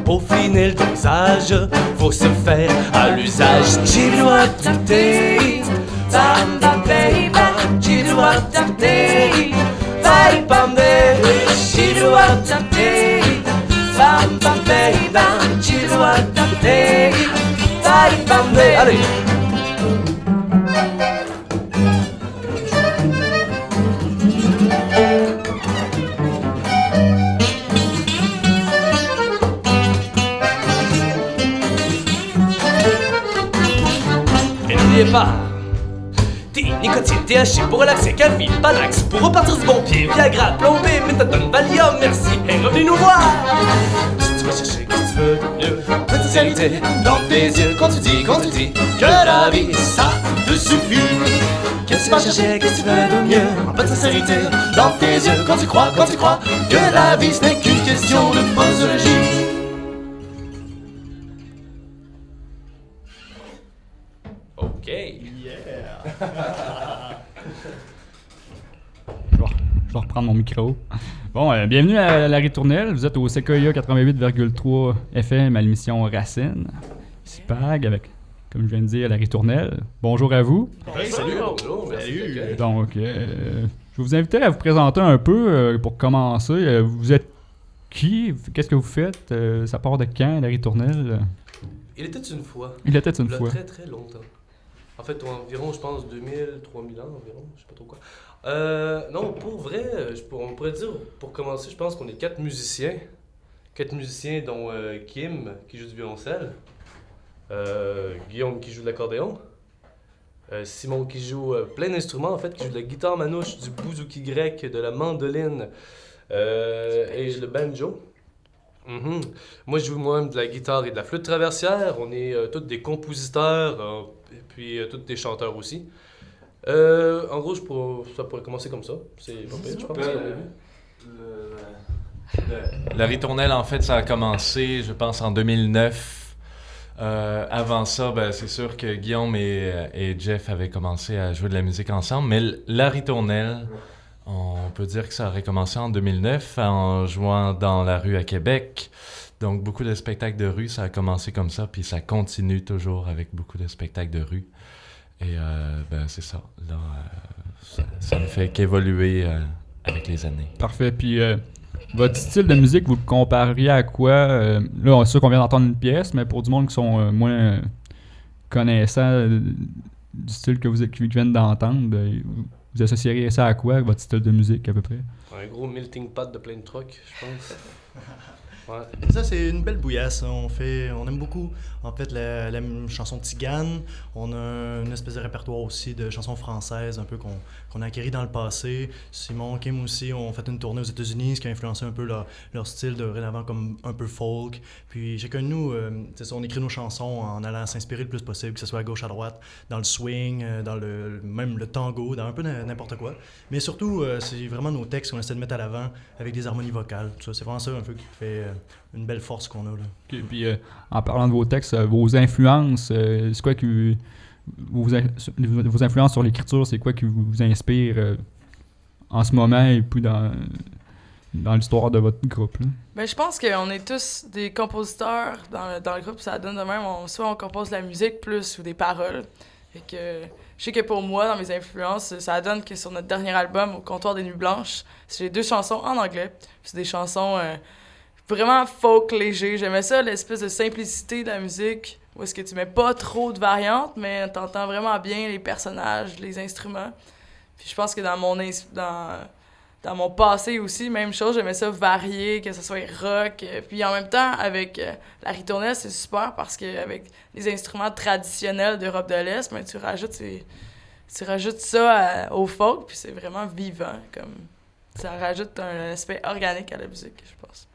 Pour finir le dosage, faut se faire à l'usage. Chilouatapté, bam bam bam, chilouatapté, bam bam bam, chilouatapté, bam bam bam, chilouatapté, bam bam bam. Allez. Pas. T'es nicotine, THC pour relaxer, café, Panax pour repartir du bon pied, Viagra, plombé, méthadone, Valium, merci, et revenez nous voir. Si tu vas chercher, qu'est-ce que tu veux de mieux? Potentialité dans tes yeux, quand tu dis que la vie, ça te suffit. Qu'est-ce que tu vas chercher, qu'est-ce que tu veux de mieux? En potentialité dans tes yeux, quand tu crois que la vie, ce n'est qu'une question de posologie. OK. Yeah! Je vais reprendre mon micro. Bon, bienvenue à La Ritournelle. Vous êtes au Sequoia 88,3 FM à l'émission Racine. Ici Pag avec, comme je viens de dire, La Ritournelle. Bonjour à vous. Hey, salut! Bonjour! Salut! Donc, je vais vous inviter à vous présenter un peu pour commencer. Vous êtes qui? Qu'est-ce que vous faites? Ça part de quand, La Ritournelle? Il était une fois. Il était une fois. Très très longtemps. En fait, environ, je pense, 2000, 3000 ans environ, je sais pas trop quoi. Non, pour vrai, on pourrait dire, pour commencer, je pense qu'on est 4 musiciens. 4 musiciens, dont Kim, qui joue du violoncelle, Guillaume, qui joue de l'accordéon, Simon, qui joue plein d'instruments, en fait, qui joue de la guitare manouche, du bouzouki grec, de la mandoline et le banjo. Mm-hmm. Moi, je joue moi-même de la guitare et de la flûte traversière. On est tous des compositeurs, et puis tous des chanteurs aussi. En gros, ça pourrait commencer comme ça. C'est pas pire, je pense. La Ritournelle, en fait, ça a commencé, je pense, en 2009. Avant ça, c'est sûr que Guillaume et Jeff avaient commencé à jouer de la musique ensemble, mais la Ritournelle, on peut dire que ça aurait commencé en 2009 en jouant dans la rue à Québec. Donc, beaucoup de spectacles de rue, ça a commencé comme ça, puis ça continue toujours avec beaucoup de spectacles de rue. Et c'est ça. Là, ça ne fait qu'évoluer avec les années. Parfait. Puis, votre style de musique, vous le compareriez à quoi? Là, on est sûr qu'on vient d'entendre une pièce, mais pour du monde qui sont moins connaissants du style qui viennent d'entendre, vous associeriez ça à quoi, votre style de musique, à peu près? Un gros melting pot de plein de trucs, je pense. Ouais. Ça, c'est une belle bouillasse. On aime beaucoup, en fait, la chanson tzigane. On a une espèce de répertoire aussi de chansons françaises, un peu qu'on a acquis dans le passé. Simon, Kim aussi ont fait une tournée aux États-Unis, ce qui a influencé un peu leur style de dorénavant comme un peu folk. Puis chacun de nous, c'est ça, on écrit nos chansons en allant s'inspirer le plus possible, que ce soit à gauche, à droite, dans le swing, dans même le tango, dans un peu n'importe quoi. Mais surtout, c'est vraiment nos textes qu'on essaie de mettre à l'avant avec des harmonies vocales. Tout ça, c'est vraiment ça un peu qui fait une belle force qu'on a là. Okay, puis en parlant de vos textes, vos influences, c'est quoi qui vos influences sur l'écriture, c'est quoi qui vous inspire en ce moment et puis dans l'histoire de votre groupe là? Ben, je pense qu'on est tous des compositeurs dans le groupe, ça donne de même. Soit on compose de la musique plus ou des paroles. Fait que, je sais que pour moi, dans mes influences, ça donne que sur notre dernier album, Au comptoir des Nuits Blanches, c'est 2 chansons en anglais. C'est des chansons vraiment folk léger. J'aimais ça, l'espèce de simplicité de la musique, où est-ce que tu mets pas trop de variantes, mais t'entends vraiment bien les personnages, les instruments. Puis je pense que dans mon passé aussi, même chose, j'aimais ça varier, que ce soit rock. Puis en même temps, avec la ritournelle, c'est super parce qu'avec les instruments traditionnels d'Europe de l'Est, ben, tu rajoutes ça au folk, puis c'est vraiment vivant. Comme ça rajoute un aspect organique à la musique, je pense.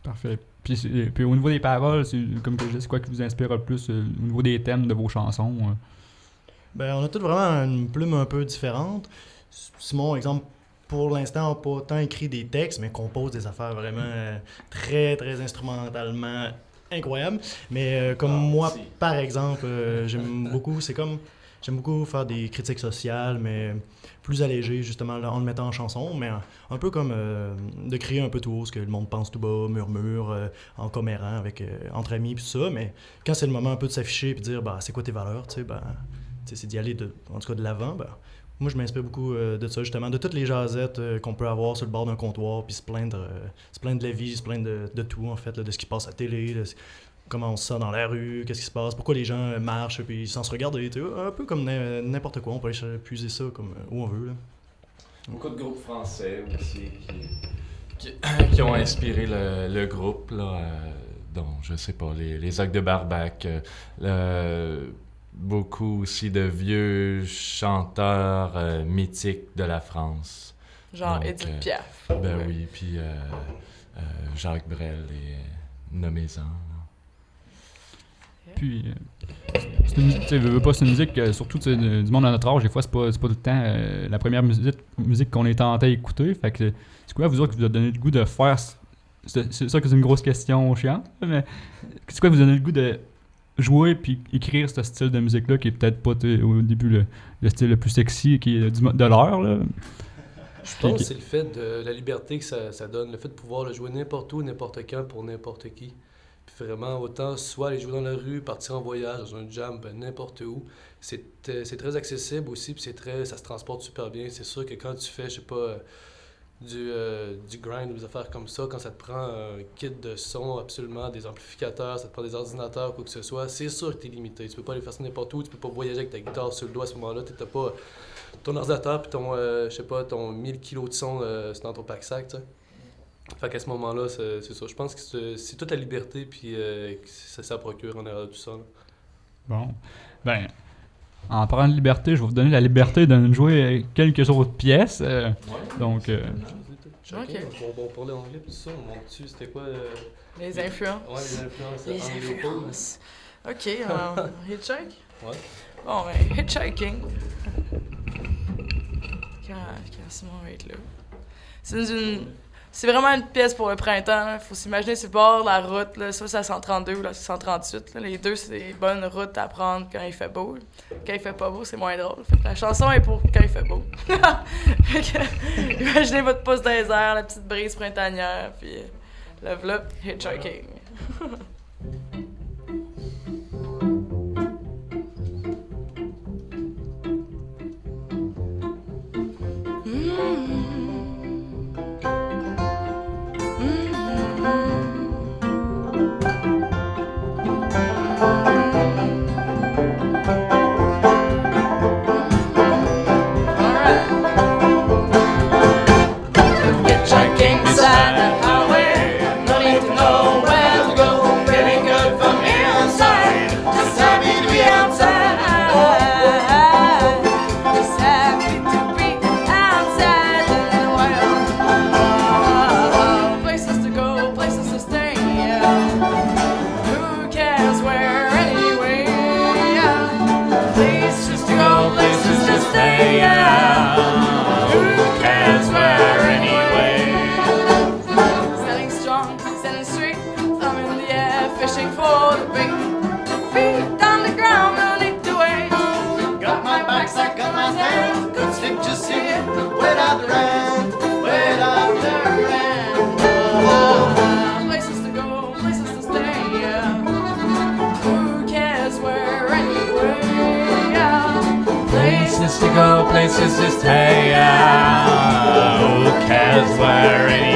Parfait. Puis au niveau des paroles, c'est quoi qui vous inspire le plus au niveau des thèmes de vos chansons? Ben, on a tous vraiment une plume un peu différente. Simon, exemple, pour l'instant, n'a pas tant écrit des textes, mais compose des affaires vraiment très, très instrumentalement incroyables. Mais comme moi, par exemple, j'aime beaucoup faire des critiques sociales, mais plus allégées, justement, là, en le mettant en chanson, mais un peu comme de crier un peu tout haut, ce que le monde pense tout bas, murmure, en commérant, entre amis, puis tout ça. Mais quand c'est le moment un peu de s'afficher et de dire, bah, c'est quoi tes valeurs, tu sais, c'est d'y aller, en tout cas de l'avant, moi, je m'inspire beaucoup de ça, justement, de toutes les jasettes qu'on peut avoir sur le bord d'un comptoir, puis se plaindre de la vie, se plaindre de tout, en fait, là, de ce qui se passe à la télé, comment on se sent dans la rue, qu'est-ce qui se passe, pourquoi les gens marchent, puis sans se regarder, un peu comme n'importe quoi, on peut aller puiser ça comme où on veut. Là. Beaucoup de groupes français aussi qui ont inspiré le groupe, là, dont, je sais pas, les Actes de Barbac, beaucoup aussi de vieux chanteurs mythiques de la France. Genre Donc, Edith Piaf. Ben oui, puis Jacques Brel et nommez-en. Puis, c'est une musique, surtout du monde à notre âge, des fois, c'est pas tout le temps la première musique qu'on est tenté à écouter. Fait que c'est quoi, vous autres, qui vous a donné le goût de faire... C'est ça que c'est une grosse question chiante, mais c'est quoi qui vous a donné le goût de jouer puis écrire ce style de musique-là qui est peut-être pas au début le style le plus sexy qui est de l'heure, là? Je pense que c'est le fait de la liberté que ça donne, le fait de pouvoir le jouer n'importe où, n'importe quand, pour n'importe qui. Puis vraiment, autant soit aller jouer dans la rue, partir en voyage, dans un jam, n'importe où. C'est très accessible aussi, puis ça se transporte super bien. C'est sûr que quand tu fais, je sais pas, du grind ou des affaires comme ça, quand ça te prend un kit de son, absolument, des amplificateurs, ça te prend des ordinateurs, quoi que ce soit, c'est sûr que t'es limité. Tu peux pas aller faire ça n'importe où, tu peux pas voyager avec ta guitare sur le dos à ce moment-là, t'as pas ton ordinateur puis ton 1000 kilos de son c'est dans ton pack-sac, tu sais. Fait qu'à ce moment-là, c'est ça. Je pense que c'est toute la liberté puis que ça procure en arrière de tout ça. Là. Bon. Ben, en parlant de liberté, je vais vous donner la liberté de jouer quelques autres pièces. Donc... Chacun, on parlait anglais puis tout ça, on monte dessus, c'était quoi... Les influences. Ouais, les influences. Les influences. OK, hitchhike? Ouais. Bon, ben, hitchhiking. Quand Simon va être là. C'est vraiment une pièce pour le printemps. Il faut s'imaginer sur le bord de la route, là, soit c'est la 132 ou la 138. Là. Les deux, c'est des bonnes routes à prendre quand il fait beau. Quand il fait pas beau, c'est moins drôle. Fait que la chanson est pour quand il fait beau. Fait que, imaginez votre pouce dans les airs, la petite brise printanière, puis le vlog hitchhiking. Hitchhiking beside the highway, no need to know places to go, places to stay. Who cares where it